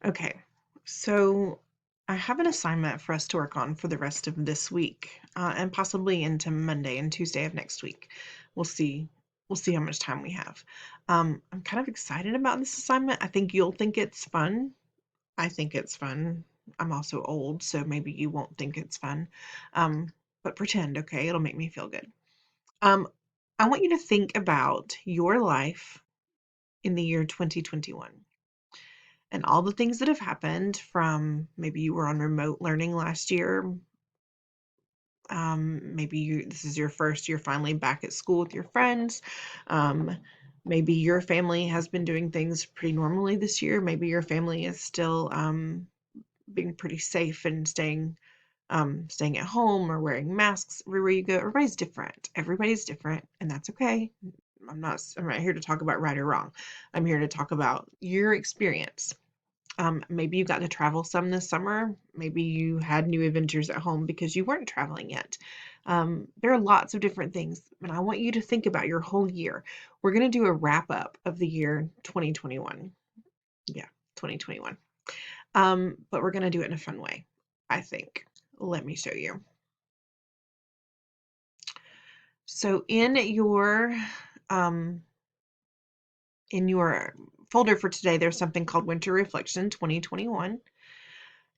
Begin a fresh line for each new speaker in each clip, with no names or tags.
Okay, so I have an assignment for us to work on for the rest of this week, and possibly into Monday and Tuesday of next week. We'll see. We'll see how much time we have. I'm kind of excited about this assignment. I think you'll think it's fun. I think it's fun. I'm also old, so maybe you won't think it's fun. But pretend, okay? It'll make me feel good. Um, I want you to think about your life in the year 2021 and all the things that have happened from maybe you were on remote learning last year. Maybe this is your first year finally back at school with your friends. Um, maybe your family has been doing things pretty normally this year. Maybe your family is still being pretty safe and staying at home or wearing masks everywhere you go. Everybody's different, and that's okay. I'm not here to talk about right or wrong. I'm here to talk about your experience. Maybe you got to travel some this summer. Maybe you had new adventures at home because you weren't traveling yet. There are lots of different things, and I want you to think about your whole year. We're going to do a wrap up of the year 2021. Yeah, 2021. But we're going to do it in a fun way, I think. Let me show you. So um, in your folder for today, there's something called Winter Reflection 2021.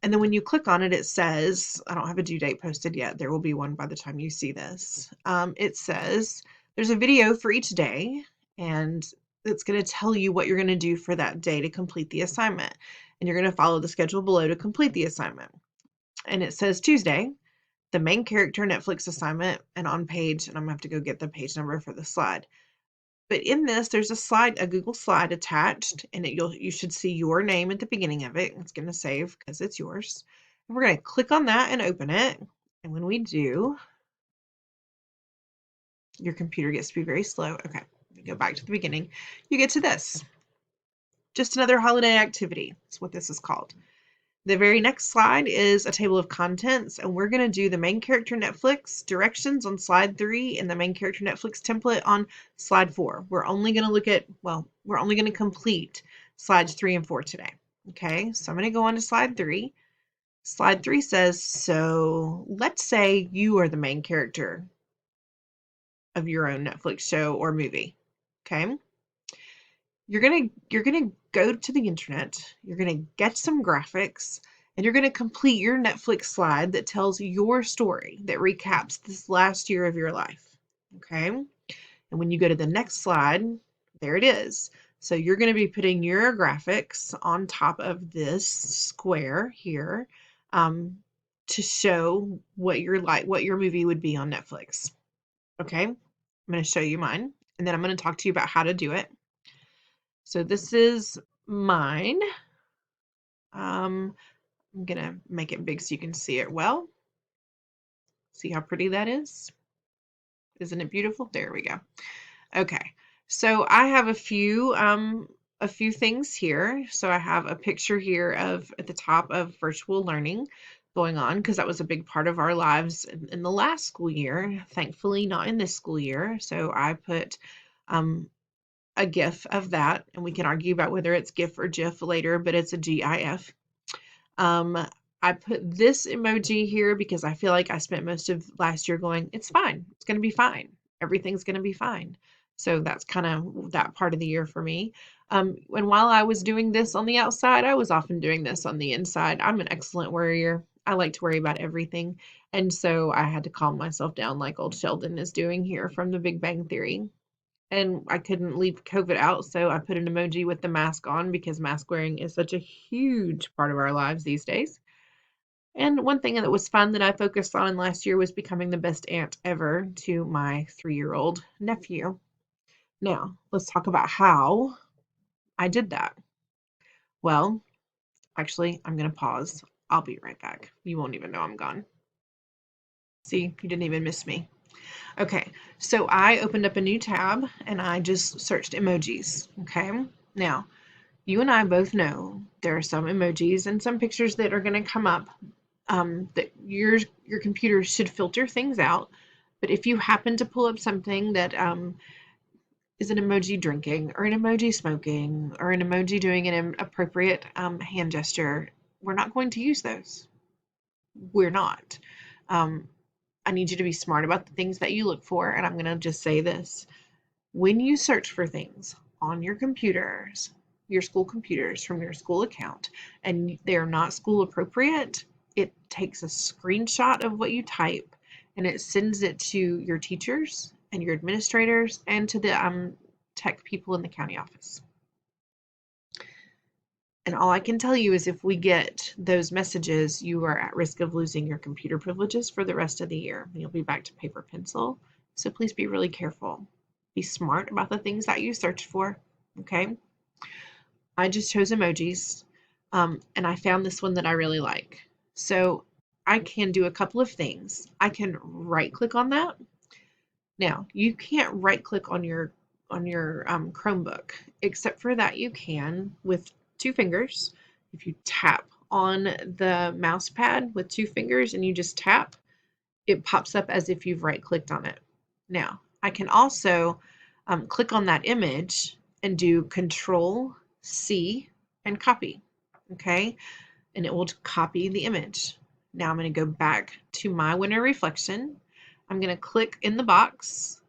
And then when you click on it, it says, I don't have a due date posted yet. There will be one by the time you see this. It says there's a video for each day, and it's going to tell you what you're going to do for that day to complete the assignment. And you're going to follow the schedule below to complete the assignment. And it says Tuesday, the main character Netflix assignment, and on page, and I'm going to have to go get the page number for the slide. But in this, there's a Google slide attached, and you should see your name at the beginning of it. It's going to save because it's yours. And we're going to click on that and open it. And when we do, your computer gets to be very slow. Okay, go back to the beginning. You get to this. Just another holiday activity. That's what this is called. The very next slide is a table of contents, and we're going to do the main character Netflix directions on slide 3 and the main character Netflix template on slide 4. We're only going to complete slides 3 and 4 today. Okay, so I'm going to go on to slide 3. Slide 3 says, so let's say you are the main character of your own Netflix show or movie. Okay. You're gonna go to the internet, you're gonna get some graphics, and you're gonna complete your Netflix slide that tells your story, that recaps this last year of your life. Okay? And when you go to the next slide, there it is. So you're gonna be putting your graphics on top of this square here, to show what your movie would be on Netflix. Okay? I'm gonna show you mine, and then I'm gonna talk to you about how to do it. So this is mine. I'm gonna make it big so you can see it well. See how pretty that is? Isn't it beautiful? There we go. Okay, so I have a few things here. So I have a picture here of at the top of virtual learning going on because that was a big part of our lives in the last school year. Thankfully, not in this school year. So I put a GIF of that, and we can argue about whether it's GIF or GIF later, but it's a GIF. I put this emoji here because I feel like I spent most of last year going, it's fine. It's going to be fine. Everything's going to be fine. So that's kind of that part of the year for me. And while I was doing this on the outside, I was often doing this on the inside. I'm an excellent worrier. I like to worry about everything. And so I had to calm myself down like old Sheldon is doing here from the Big Bang Theory. And I couldn't leave COVID out, so I put an emoji with the mask on because mask wearing is such a huge part of our lives these days. And one thing that was fun that I focused on last year was becoming the best aunt ever to my 3-year-old nephew. Now, let's talk about how I did that. Well, actually, I'm going to pause. I'll be right back. You won't even know I'm gone. See, you didn't even miss me. Okay, so I opened up a new tab and I just searched emojis. Okay, now you and I both know there are some emojis and some pictures that are going to come up, that your computer should filter things out. But if you happen to pull up something that is an emoji drinking or an emoji smoking or an emoji doing an inappropriate hand gesture, we're not going to use those. We're not. Um, I need you to be smart about the things that you look for. And I'm going to just say this. When you search for things on your computers, your school computers from your school account, and they're not school appropriate, it takes a screenshot of what you type and it sends it to your teachers and your administrators and to the tech people in the county office. And all I can tell you is if we get those messages, you are at risk of losing your computer privileges for the rest of the year. You'll be back to paper pencil. So please be really careful. Be smart about the things that you search for. Okay. I just chose emojis. And I found this one that I really like. So I can do a couple of things. I can right click on that. Now you can't right click on your Chromebook, except for that you can with 2 fingers. If you tap on the mouse pad with 2 fingers and you just tap, it pops up as if you've right clicked on it. Now I can also click on that image and do Control C and copy. Okay, and it will copy the image. Now I'm going to go back to my winter reflection. I'm going to click in the box,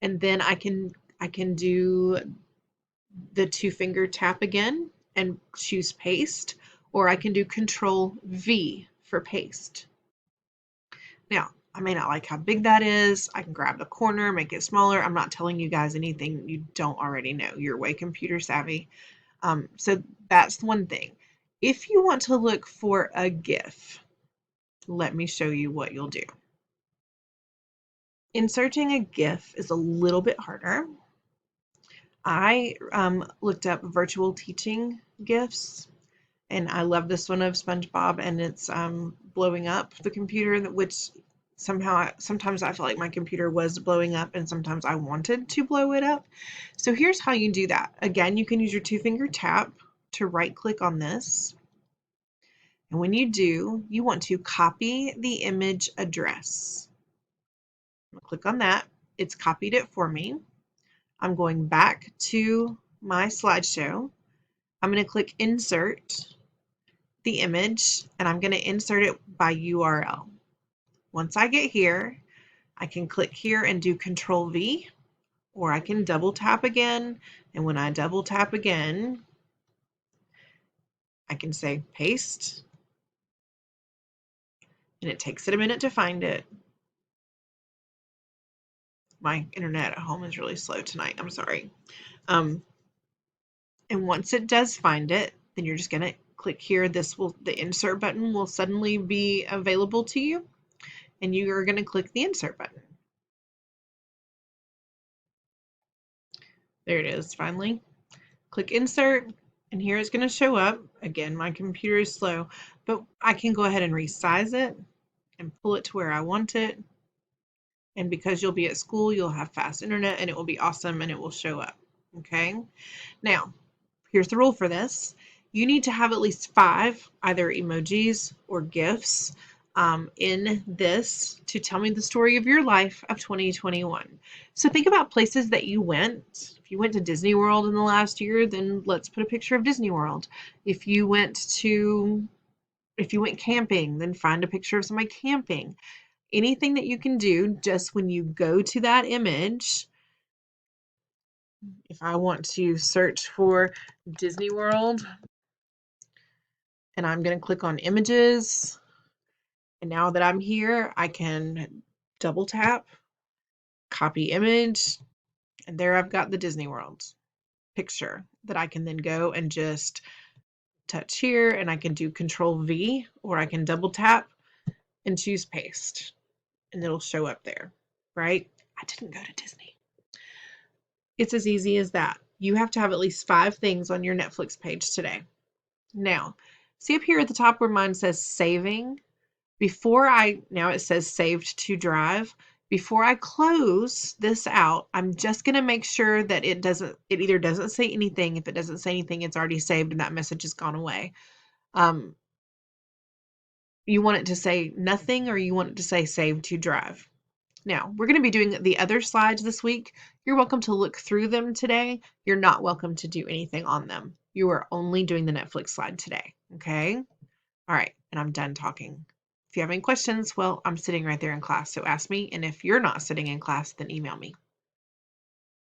and then I can do the 2-finger tap again and choose paste, or I can do Control V for paste. Now, I may not like how big that is. I can grab the corner, make it smaller. I'm not telling you guys anything you don't already know. You're way computer savvy. So that's one thing. If you want to look for a GIF, let me show you what you'll do. Inserting a GIF is a little bit harder. I looked up virtual teaching GIFs, and I love this one of SpongeBob, and it's blowing up the computer, which sometimes I feel like my computer was blowing up, and sometimes I wanted to blow it up. So here's how you do that. Again, you can use your 2-finger tap to right click on this. And when you do, you want to copy the image address. Click on that. It's copied it for me. I'm going back to my slideshow. I'm going to click Insert the image, and I'm going to insert it by URL. Once I get here, I can click here and do Control V, or I can double tap again. And when I double tap again, I can say paste, and it takes it a minute to find it. My internet at home is really slow tonight. I'm sorry. And once it does find it, then you're just going to click here. The insert button will suddenly be available to you, and you are going to click the insert button. There it is, finally. Click insert, and here it's going to show up. Again, my computer is slow, but I can go ahead and resize it and pull it to where I want it. And because you'll be at school, you'll have fast internet, and it will be awesome, and it will show up. Okay. Now, here's the rule for this. You need to have at least 5 either emojis or GIFs in this to tell me the story of your life of 2021. So think about places that you went. If you went to Disney World in the last year, then let's put a picture of Disney World. If you went camping, then find a picture of somebody camping. Anything that you can do just when you go to that image. If I want to search for Disney World, and I'm going to click on images, and now that I'm here, I can double tap, copy image, and there I've got the Disney World picture that I can then go and just touch here, and I can do Control V, or I can double tap and choose paste, and it'll show up there, right? I didn't go to Disney. It's as easy as that. You have to have at least 5 things on your Netflix page today. Now, see up here at the top where mine says saving? Now it says saved to drive. Before I close this out, I'm just going to make sure that it either doesn't say anything. If it doesn't say anything, it's already saved and that message has gone away. You want it to say nothing, or you want it to say save to drive. Now, we're going to be doing the other slides this week. You're welcome to look through them today. You're not welcome to do anything on them. You are only doing the Netflix slide today, okay? All right, and I'm done talking. If you have any questions, well, I'm sitting right there in class, so ask me. And if you're not sitting in class, then email me.